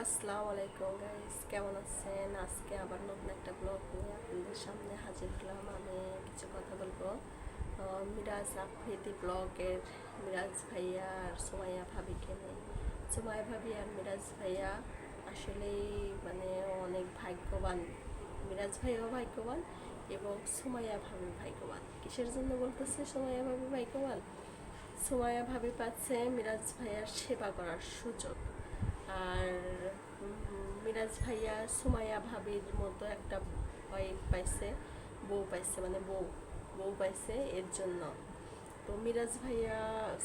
আসসালামু আলাইকুম গাইস, কেমন আছেন? আজকে আবার নতুন একটা ব্লগ নিয়ে আপনাদের সামনে হাজির হলাম। আমি কিছু কথা বলবো মিরাজ আফ্রিদি ব্লগের মিরাজ ভাইয়া আর সুমাইয়া ভাবিকে নিয়ে। সুমাইয়া ভাবি আর মিরাজ ভাইয়া আসলেই মানে অনেক ভাগ্যবান। মিরাজ ভাইয়াও ভাগ্যবান এবং সুমাইয়া ভাবি ভাগ্যবান। কিসের জন্য বলতেছে সুমাইয়া ভাবি ভাগ্যবান? সুমাইয়া ভাবি পাচ্ছে মিরাজ ভাইয়ার সেবা করার সুযোগ। আর মিরাজ ভাইয়া সুমাইয়া ভাবির মতো একটা ওয়াইফ পাইছে, বউ পাইছে, মানে বউ পাইছে এর জন্য। তো মিরাজ ভাইয়া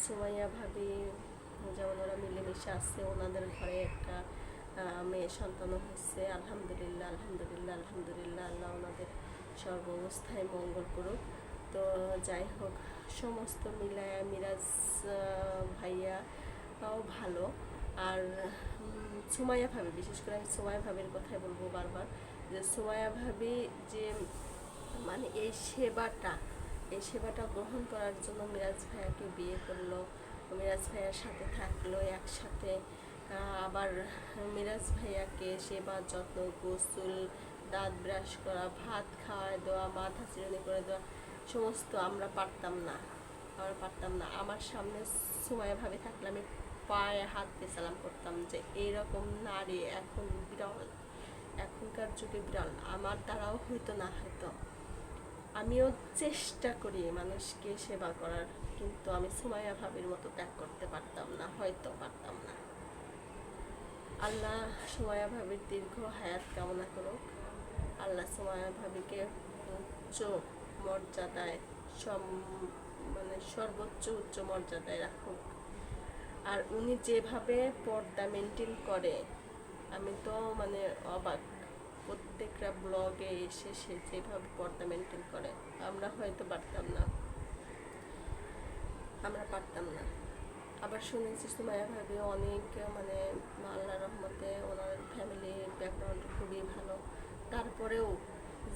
সুমাইয়া ভাবি যেমন ওরা মিলেমিশে আছে, ওনাদের ঘরে একটা মেয়ে সন্তানও হয়েছে। আলহামদুলিল্লাহ আলহামদুলিল্লাহ আলহামদুলিল্লাহ, আল্লাহ ওনাদের সর্বাবস্থায় মঙ্গল করুক। তো যাই হোক, সমস্ত মিলায়া মিরাজ ভাইয়াও ভালো। আর সুমাইয়া ভাবি, বিশেষ করে আমি সুমাইয়া ভাবির কথাই বলবো বারবার, যে সুমাইয়া ভাবি যে মানে এই সেবাটা গ্রহণ করার জন্য মিরাজ ভাইয়াকে বিয়ে করলো, মিরাজ ভাইয়ার সাথে থাকলো একসাথে। আবার মিরাজ ভাইয়াকে সেবা যত্ন, গোসল, দাঁত ব্রাশ করা, ভাত খাওয়ায় দেওয়া, মাথা চিরুনি করে দেওয়া, সমস্ত আমরা পারতাম না। আমার সামনে সুমাইয়া ভাবি থাকলে আমি পায়ে হাত দিয়ে সালাম করতাম যে এইরকম নারী এখন বিরল, এখনকার যুগে বিরল। আমার দ্বারাও হয়তো না, হয়তো আমিও চেষ্টা করি মানুষকে সেবা করার, কিন্তু আমি সুমাইয়া ভাবির মতো ত্যাগ করতে পারতাম না, হয়তো পারতাম না। আল্লাহ সুমাইয়া ভাবির দীর্ঘ হায়াত কামনা করুক। আল্লাহ সুমাইয়া ভাবিকে উচ্চ মর্যাদায়, মানে সর্বোচ্চ উচ্চ মর্যাদায় রাখুক। আর উনি যেভাবে পর্দা মেনটেন করে, আমি তো মানে অবাক। প্রত্যেকটা ব্লগে এসে সে যেভাবে পর্দা মেনটেন করে, আমরা হয়তো পারতাম না। আবার শুনেছি সুমাইয়া ভাবি অনেক মানে আল্লাহর রহমতে ওনার ফ্যামিলি ব্যাকগ্রাউন্ড খুবই ভালো। তারপরেও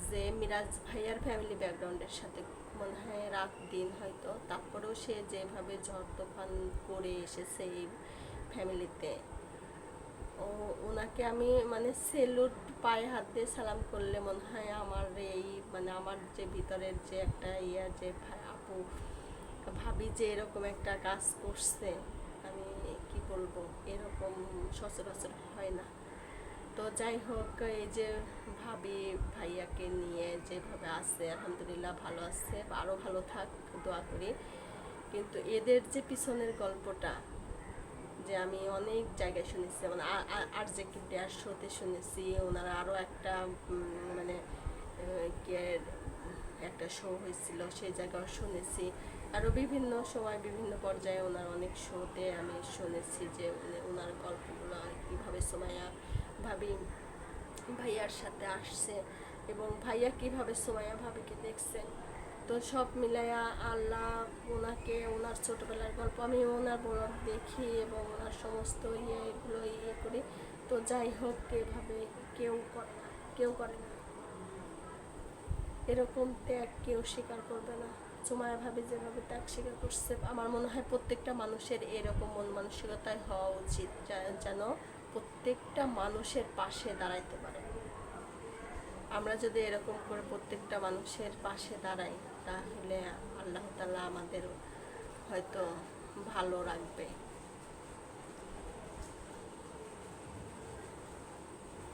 যে মিরাজ ভাইয়ার ফ্যামিলি ব্যাকগ্রাউন্ডের সাথে মনে হয় রাত দিন হয়তো, তারপরেও সে যেভাবে ঝড় তুফান করে এসেছে এই ফ্যামিলিতে, ওনাকে আমি মানে সেলুট, পায়ে হাত দিয়ে সালাম করলে মনে হয় আমার এই মানে আমার যে ভিতরের যে একটা যে আপু ভাবি যে এরকম একটা কাজ করছে, আমি কি বলবো, এরকম সচরাচর হয় না। তো যাই হোক, এই যে ভাবি ভাইয়াকে নিয়ে যেভাবে আছে আলহামদুলিল্লাহ ভালো আছে, আরও ভালো থাক দোয়া করি। কিন্তু এদের যে পিছনের গল্পটা, যে আমি অনেক জায়গায় শুনেছি, যেমন আর যে কি ড্যাশ শোতে শুনেছি, ওনারা আরও একটা মানে একটা শো হয়েছিল, সেই জায়গাও শুনেছি। আরও বিভিন্ন সময় বিভিন্ন পর্যায়ে ওনার অনেক শোতে আমি শুনেছি যে ওনার গল্পগুলো কীভাবে সুমাইয়া ভাবি ভাইয়ার সাথে আসছে এবং ভাইয়া কীভাবে সুমাইয়া ভাবিকে দেখছে। তো সব মিলাইয়া আল্লাহ ওনাকে, ওনার ছোটোবেলার গল্প আমি ওনার ব্লগ দেখি এবং ওনার সমস্ত এগুলো করি। তো যাই হোক, এভাবে কেউ করে না এরকম ত্যাগ, কেউ স্বীকার করবে না। সুমাইয়া ভাবি যেভাবে ত্যাগ স্বীকার করছে, আমার মনে হয় প্রত্যেকটা মানুষের এরকম মন মানসিকতায় হওয়া উচিত, যেন প্রত্যেকটা মানুষের পাশে দাঁড়াইতে পারে। আমরা যদি এরকম করে প্রত্যেকটা মানুষের পাশে দাঁড়াই, তাহলে আল্লাহ তাআলা আমাদের হয়তো ভালো রাখবে।